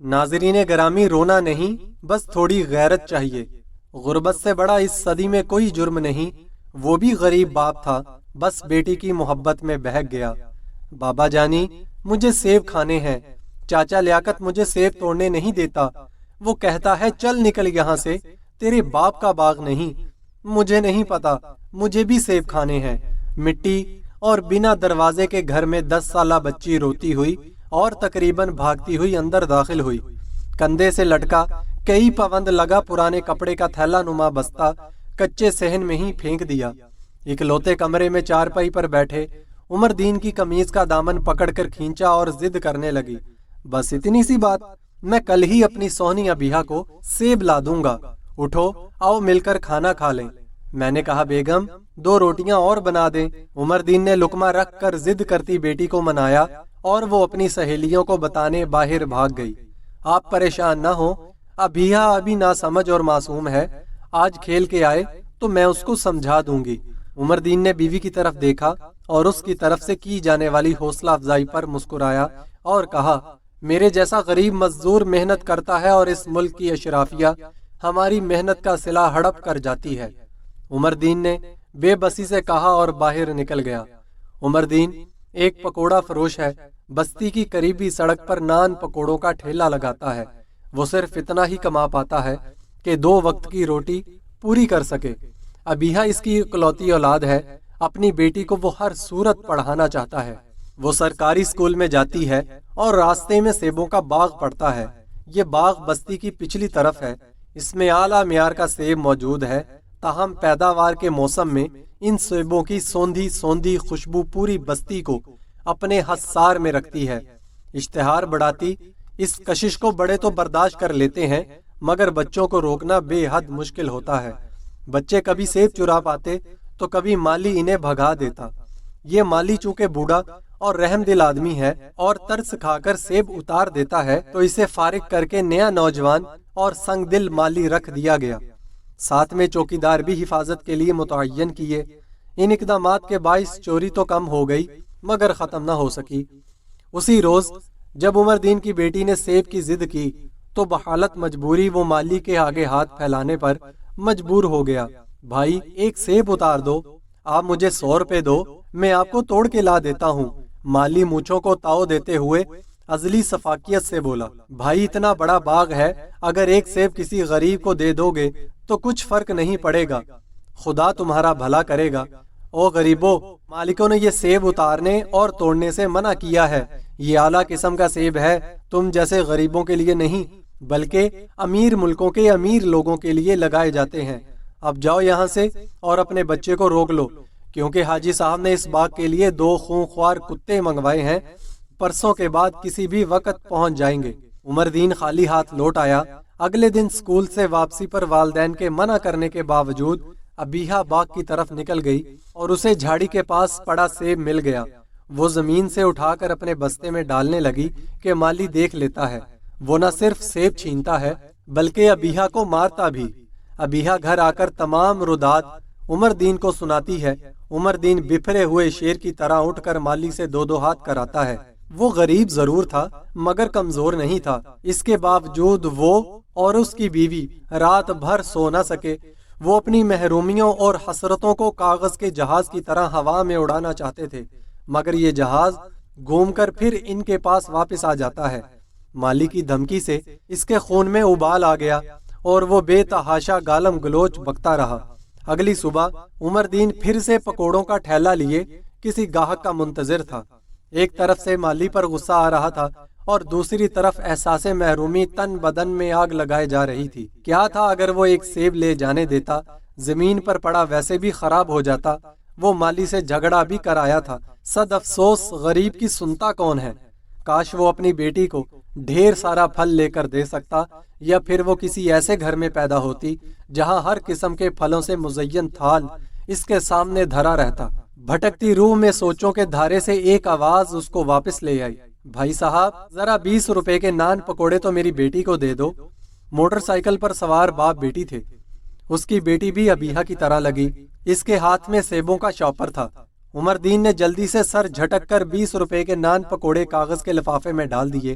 ناظرین گرامی، رونا نہیں، بس تھوڑی غیرت چاہیے۔ غربت سے بڑا اس صدی میں کوئی جرم نہیں۔ وہ بھی غریب باپ تھا، بس بیٹی کی محبت میں بہک گیا۔ بابا جانی، مجھے سیب کھانے ہیں، چاچا لیاقت مجھے سیب توڑنے نہیں دیتا۔ وہ کہتا ہے چل نکل یہاں سے، تیرے باپ کا باغ نہیں۔ مجھے نہیں پتا، مجھے بھی سیب کھانے ہیں۔ مٹی اور بنا دروازے کے گھر میں 10 سالہ بچی روتی ہوئی اور تقریباً بھاگتی ہوئی اندر داخل ہوئی۔ کندھے سے لٹکا کئی پوند لگا پرانے کپڑے کا تھیلا نما بستہ کچے صحن میں ہی پھینک دیا۔ اکلوتے کمرے میں چارپائی پر بیٹھے عمر دین کی قمیض کا دامن پکڑ کر کھینچا اور ضد کرنے لگی، بس اتنی سی بات، میں کل ہی اپنی سونی ابیہا کو سیب لا دوں گا، اٹھو آؤ مل کر کھانا کھا لیں۔ میں نے کہا بیگم 2 روٹیاں اور بنا دیں۔ عمر دین نے لقمہ رکھ کر ضد کرتی بیٹی کو منایا اور وہ اپنی سہیلیوں کو بتانے باہر بھاگ گئی۔ آپ پریشان نہ ہوں، ابیہا ابھی ناسمجھ اور معصوم ہے، آج کھیل کے آئے تو میں اس کو سمجھا دوں گی۔ عمر دین نے بیوی کی طرف دیکھا اور اس کی طرف سے کی جانے والی حوصلہ افزائی پر مسکرایا اور کہا، میرے جیسا غریب مزدور محنت کرتا ہے اور اس ملک کی اشرافیہ ہماری محنت کا صلہ ہڑپ کر جاتی ہے۔ عمر دین نے بے بسی سے کہا اور باہر نکل گیا۔ عمر دین ایک پکوڑا فروش ہے، بستی کی قریبی سڑک پر نان پکوڑوں کا ٹھیلا لگاتا ہے۔ وہ صرف اتنا ہی کما پاتا ہے کہ 2 وقت کی روٹی پوری کر سکے۔ ابیہا اس کی اکلوتی اولاد ہے، اپنی بیٹی کو وہ ہر صورت پڑھانا چاہتا ہے۔ وہ سرکاری اسکول میں جاتی ہے اور راستے میں سیبوں کا باغ پڑتا ہے۔ یہ باغ بستی کی پچھلی طرف ہے، اس میں اعلیٰ معیار کا سیب موجود ہے، تاہم پیداوار کے موسم میں ان سیبوں کی سوندھی سوندھی خوشبو پوری بستی کو اپنے حصار میں رکھتی ہے۔ اشتہار بڑھاتی اس کشش کو بڑے تو برداشت کر لیتے ہیں، مگر بچوں کو روکنا بے حد مشکل ہوتا ہے۔ بچے کبھی سیب چرا پاتے تو کبھی مالی انہیں بھگا دیتا۔ یہ مالی چونکہ بوڑھا اور رحم دل آدمی ہے اور ترس کھا کر سیب اتار دیتا ہے تو اسے فارغ کر کے نیا نوجوان اور سنگ دل مالی رکھ دیا گیا۔ ساتھ میں چوکیدار بھی حفاظت کے لیے متعین کیے۔ ان اقدامات کے باعث چوری تو کم ہو گئی مگر ختم نہ ہو سکی۔ اسی روز جب عمر دین کی بیٹی نے سیب کی ضد کی تو بحالت مجبوری وہ مالی کے آگے ہاتھ پھیلانے پر مجبور ہو گیا۔ بھائی ایک سیب اتار دو، آپ مجھے 100 روپے دو، میں آپ کو توڑ کے لا دیتا ہوں۔ مالی مونچھوں کو تاؤ دیتے ہوئے ازلی سفاکیت سے بولا، بھائی اتنا بڑا باغ ہے، اگر ایک سیب کسی غریب کو دے دو گے تو کچھ فرق نہیں پڑے گا، خدا تمہارا بھلا کرے گا۔ او غریبو، مالکوں نے یہ سیب اتارنے اور توڑنے سے منع کیا ہے، یہ اعلیٰ قسم کا سیب ہے، تم جیسے غریبوں کے لیے نہیں بلکہ امیر ملکوں کے امیر لوگوں کے لیے لگائے جاتے ہیں۔ اب جاؤ یہاں سے اور اپنے بچے کو روک لو، کیونکہ حاجی صاحب نے اس باغ کے لیے 2 خونخوار کتے منگوائے ہیں، پرسوں کے بعد کسی بھی وقت پہنچ جائیں گے۔ عمر دین خالی ہاتھ لوٹ آیا۔ اگلے دن اسکول سے واپسی پر والدین کے منع کرنے کے باوجود ابیہا باغ کی طرف نکل گئی اور اسے جھاڑی کے پاس پڑا سیب مل گیا۔ وہ زمین سے اٹھا کر اپنے بستے میں ڈالنے لگی کہ مالی دیکھ لیتا ہے۔ وہ نہ صرف سیب چھینتا ہے بلکہ ابیہا کو مارتا بھی۔ ابیہا گھر آ کر تمام رداد عمر دین کو سناتی ہے۔ عمر دین بپھرے ہوئے شیر کی طرح اٹھ کر مالی سے 2 ہاتھ کراتا ہے۔ وہ غریب ضرور تھا مگر کمزور نہیں تھا، اس کے باوجود وہ اور اس کی بیوی رات بھر سو نہ سکے۔ وہ اپنی محرومیوں اور حسرتوں کو کاغذ کے جہاز کی طرح ہوا میں اڑانا چاہتے تھے، مگر یہ جہاز گھوم کر پھر ان کے پاس واپس آ جاتا ہے۔ مالی کی دھمکی سے اس کے خون میں ابال آ گیا اور وہ بے تحاشا گالم گلوچ بکتا رہا۔ اگلی صبح عمر دین پھر سے پکوڑوں کا ٹھیلا لیے کسی گاہک کا منتظر تھا۔ ایک طرف سے مالی پر غصہ آ رہا تھا اور دوسری طرف احساس محرومی تن بدن میں آگ لگائے جا رہی تھی۔ کیا تھا اگر وہ ایک سیب لے جانے دیتا، زمین پر پڑا ویسے بھی خراب ہو جاتا۔ وہ مالی سے جھگڑا بھی کر آیا تھا۔ صد افسوس غریب کی سنتا کون ہے۔ کاش وہ اپنی بیٹی کو ڈھیر سارا پھل لے کر دے سکتا، یا پھر وہ کسی ایسے گھر میں پیدا ہوتی جہاں ہر قسم کے پھلوں سے مزین تھال اس کے سامنے دھرا رہتا۔ بھٹکتی روح میں سوچوں کے دھارے سے ایک آواز اس کو واپس لے آئی، بھائی صاحب ذرا 20 روپے کے نان پکوڑے تو میری بیٹی کو دے دو۔ موٹر سائیکل پر سوار باپ بیٹی تھے۔ اس کی بیٹی بھی ابیہا کی طرح لگی، اس کے ہاتھ میں سیبوں کا شاپر تھا۔ عمر دین نے جلدی سے سر جھٹک کر 20 روپے کے نان پکوڑے کاغذ کے لفافے میں ڈال دیے۔